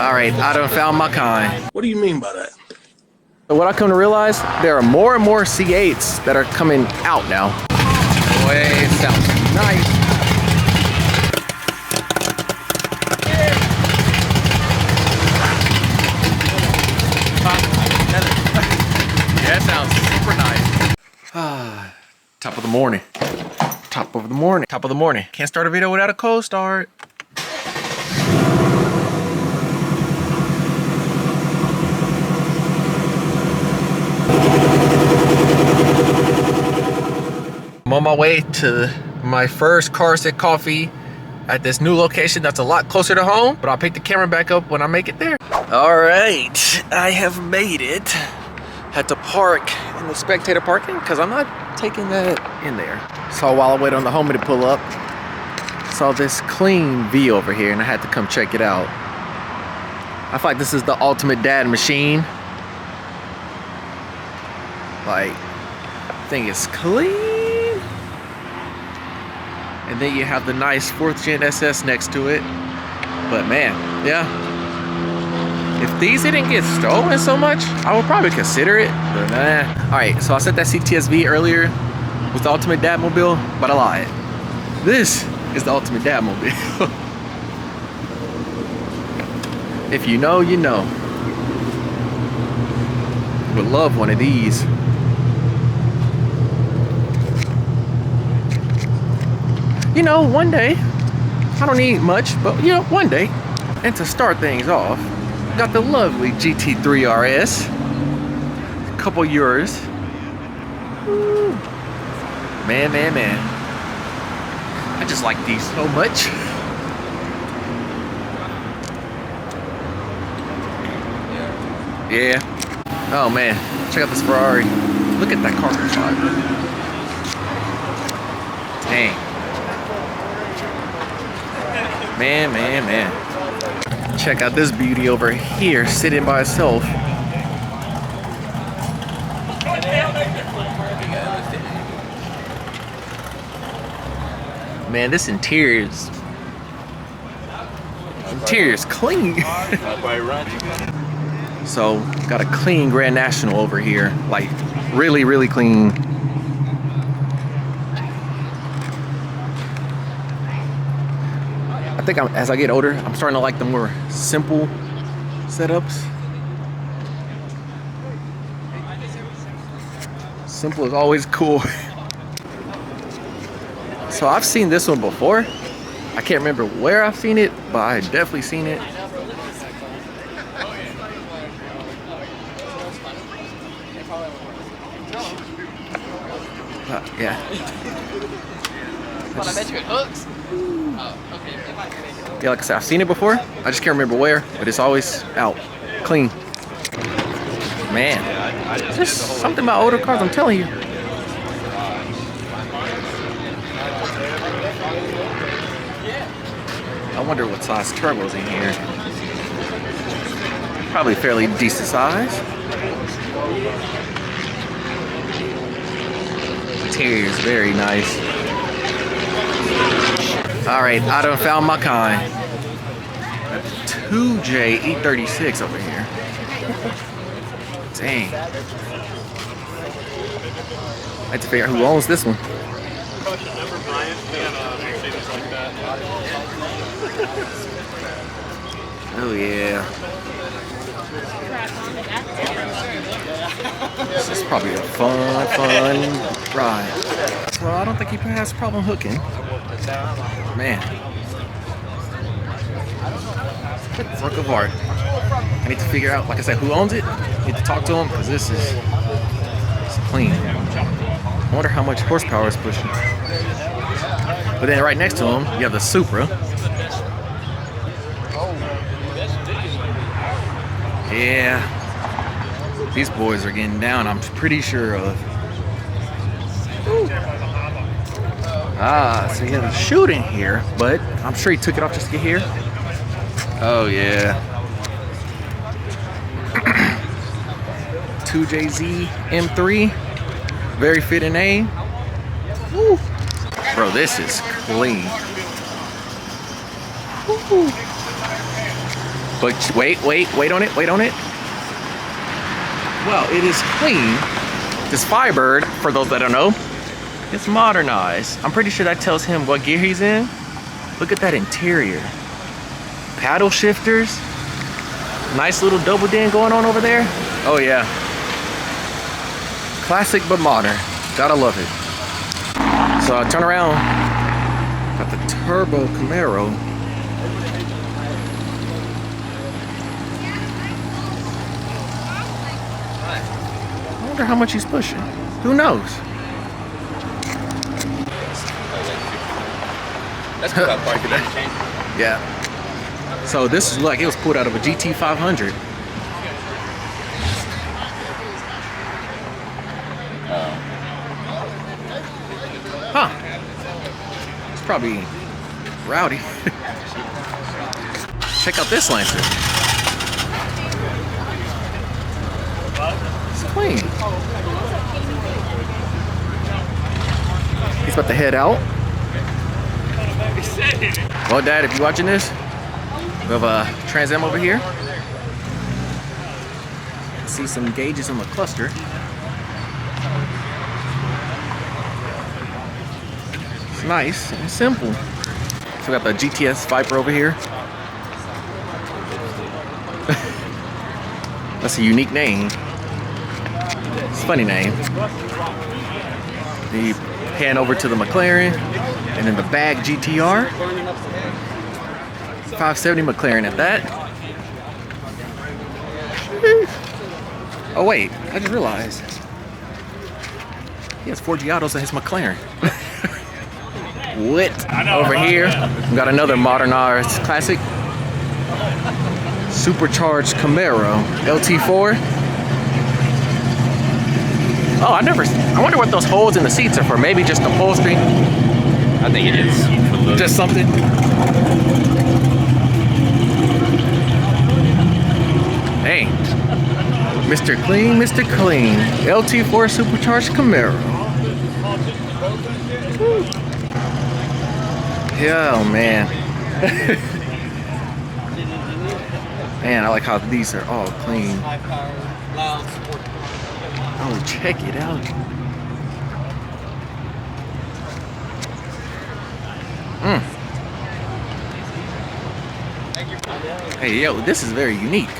All right, I done found my kind. What do you mean by that? So what I come to realize, there are more and more C8s that are coming out now. Boy, it sounds nice. Yeah, that sounds super nice. Top of the morning. Top of the morning. Top of the morning. Can't start a video without a cold start. I'm on my way to my first Cars and Coffee at this new location that's a lot closer to home, but I'll pick the camera back up when I make it there. All right, I have made it. Had to park in the spectator parking because I'm not taking that in there. So while I wait on the homie to pull up, saw this clean V over here and I had to come check it out. I feel like this is the ultimate dad machine. Like, thing is clean. And then you have the nice 4th gen SS next to it. But man, yeah. If these didn't get stolen so much, I would probably consider it, but nah. All right, so I said that CTSV earlier was the ultimate dad mobile, but I lied. This is the ultimate dad mobile. If you know, you know. Would love one of these. You know, one day, I don't need much, but you know, one day. And to start things off, got the lovely GT3 RS. A couple euros. Woo. Man, man, man. I just like these so much. Yeah. Oh man, check out this Ferrari. Look at that carbon fiber. Dang. Man, man, man. Check out this beauty over here, sitting by itself. Man, this interior is clean. So, got a clean Grand National over here. Like, really, really clean. I think as I get older, I'm starting to like the more simple setups. Simple is always cool. So I've seen this one before. I can't remember where I've seen it, but I definitely seen it. Yeah. But I bet you it hooks. Yeah, like I said, I've seen it before. I just can't remember where, but it's always out, clean. Man, there's something about older cars, I'm telling you. I wonder what size turbo's in here. Probably fairly decent size. Interior is very nice. All right, I done found my kind. A 2J E36 over here. Dang. I have to figure out who owns this one. Oh yeah. This is probably a fun ride. So I don't think he has a problem hooking. Man. Work of art. I need to figure out, like I said, who owns it. I need to talk to him because this is clean. I wonder how much horsepower it's pushing. But then right next to him, you have the Supra. Yeah. These boys are getting down, I'm pretty sure of. Ooh. Ah, so he has a shooting here, but I'm sure he took it off just to get here. Oh yeah. 2JZ M3, very fitting name. Woo. Bro, this is clean. Woo. But wait on it, Well, it is clean. This Firebird, for those that don't know, it's modernized. I'm pretty sure that tells him what gear he's in. Look at that interior. Paddle shifters. Nice little double din going on over there. Oh yeah. Classic but modern. Gotta love it. So I turn around. Got the turbo Camaro. I wonder how much he's pushing. Who knows? That's about part of that. Yeah. So this is like it was pulled out of a GT 500. Huh. It's probably rowdy. Check out this Lancer. It's clean. He's about to head out. Well, Dad, if you're watching this, we have a Trans Am over here. See some gauges on the cluster. It's nice and simple. So we got the GTS Viper over here. That's a unique name. It's a funny name. Then you pan over to the McLaren, and then the bag GTR. 570 McLaren at that. Oh wait, I just realized he has 4 Giottos in his McLaren. What? Over here, we got another modernized classic. Supercharged Camaro LT4. Oh, I wonder what those holes in the seats are for. Maybe just upholstery. I think it is. Just something. Hey, Mr. Clean, Mr. Clean. LT4 Supercharged Camaro. Yeah, oh man. Man, I like how these are all clean. Oh, check it out. Hey, yo, this is very unique.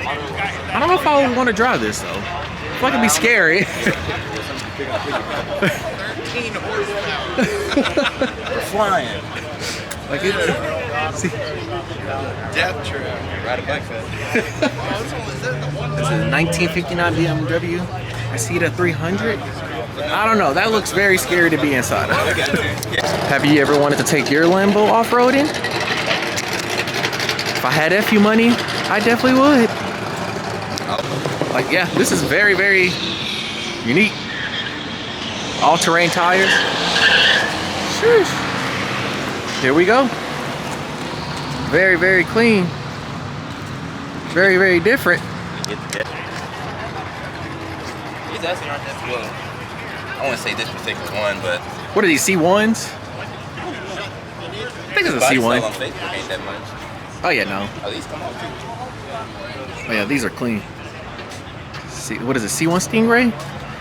I don't know if I would want to drive this though. I feel like it'd be scary. 13 horsepower. We're flying. Like it. See. Death trap. Ride a bike fest. This is a 1959 BMW. I see it at 300. I don't know. That looks very scary to be inside of. Have you ever wanted to take your Lambo off-roading? If I had that few money, I definitely would. Like, yeah, this is very, very unique. All-terrain tires. Sheesh. Here we go. Very, very clean. Very, very different. These actually aren't that well. I want to say this particular one, but What are these, C1s? I think it's a C1. on Facebook ain't that much. Oh yeah, no. Oh, these come out too. Oh yeah, these are clean. See, what is it, C1 Stingray?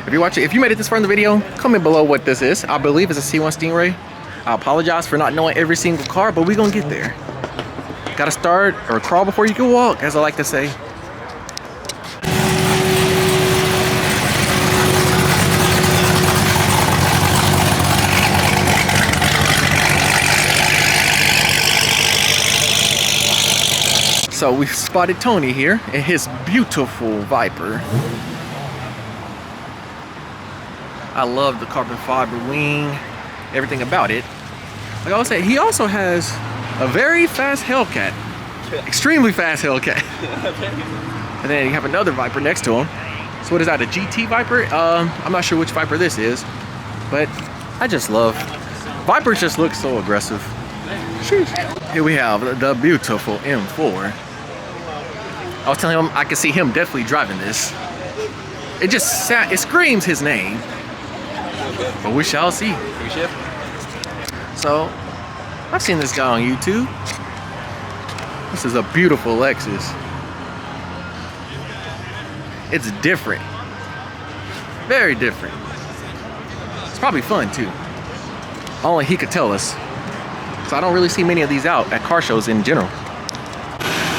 If you're watching, if you made it this far in the video, comment below what this is. I believe it's a C1 Stingray. I apologize for not knowing every single car, but we're gonna get there. Gotta start or crawl before you can walk, as I like to say. So we spotted Tony here in his beautiful Viper. I love the carbon fiber wing, everything about it. Like I said, he also has a very fast Hellcat, extremely fast Hellcat. And then you have another Viper next to him. So what is that, a GT Viper? I'm not sure which Viper this is, but I just love, Vipers just look so aggressive. Sheesh. Here we have the beautiful M4. I was telling him I could see him definitely driving this. It just it screams his name. But we shall see. So, I've seen this guy on YouTube. This is a beautiful Lexus. It's different. Very different. It's probably fun too. Only he could tell us. So I don't really see many of these out at car shows in general.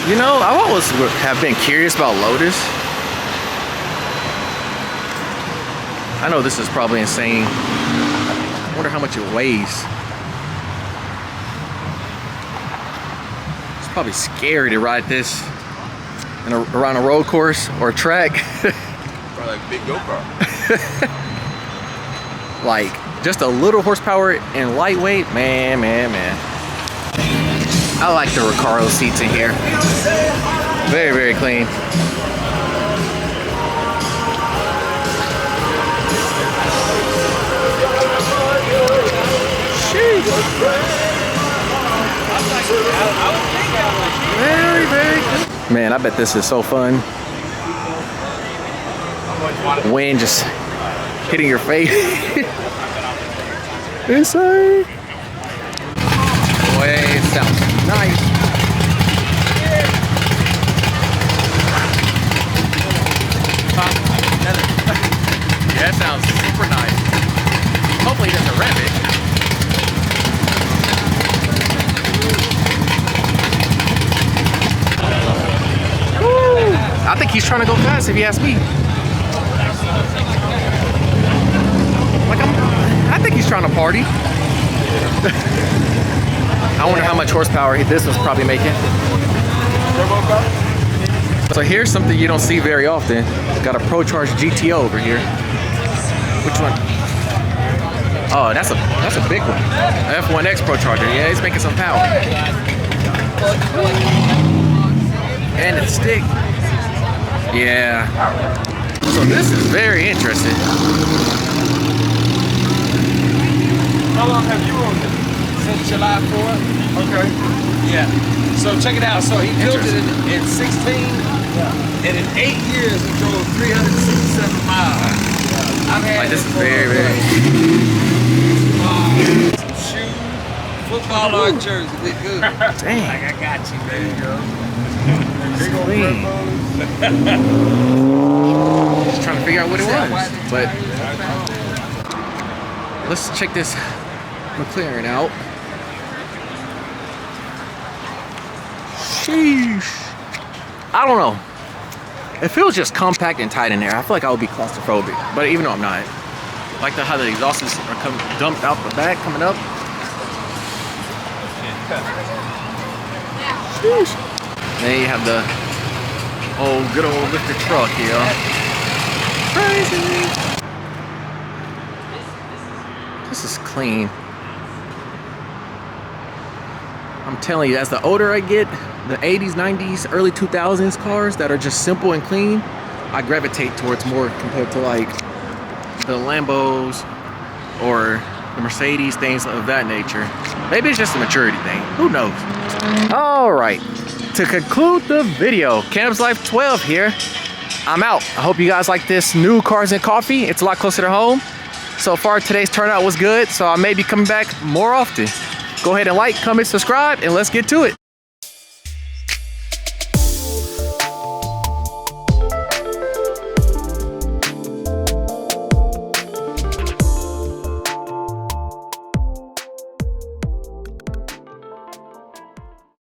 You know, I always have been curious about Lotus. I know this is probably insane. I wonder how much it weighs. It's probably scary to ride this around a road course or a track. Probably like a big go-kart. Like just a little horsepower and lightweight, man. I like the Recaro seats in here. Very, very clean. Very, very good. Man, I bet this is so fun. Wind just hitting your face. Insane. Boy, it sounds nice. Yeah, it sounds super nice. Hopefully he doesn't rev it. I think he's trying to go fast if you ask me. Like I think he's trying to party. I wonder how much horsepower this was probably making. So here's something you don't see very often. Got a Pro Charge GTO over here. Which one? Oh, that's a big one. F1X Pro Charger. Yeah, he's making some power. And it's stick. Yeah. So this is very interesting. How long have you owned it? Since July 4th? Okay. Yeah. So check it out. So he built it in 16, and in 8 years he drove 367 miles. I've had Like this is very, very. Some shoes, football or jersey. We good. Dang. Like I got you. There you go. Clean. Just trying to figure out what it was, but let's check this McLaren out. Sheesh. I don't know. It feels just compact and tight in there. I feel like I would be claustrophobic, but even though I'm not. Like how the exhausts are dumped out the back, coming up. Sheesh. Then you have the good old lifted truck here. Crazy. This is clean. I'm telling you, as the older I get, the 80s, 90s, early 2000s cars that are just simple and clean, I gravitate towards more compared to like the Lambos or the Mercedes, things of that nature. Maybe it's just a maturity thing. Who knows? All right. To conclude the video, Cam's Life 12 here. I'm out. I hope you guys like this new Cars and Coffee. It's a lot closer to home. So far, today's turnout was good, so I may be coming back more often. Go ahead and like, comment, subscribe, and let's get to it.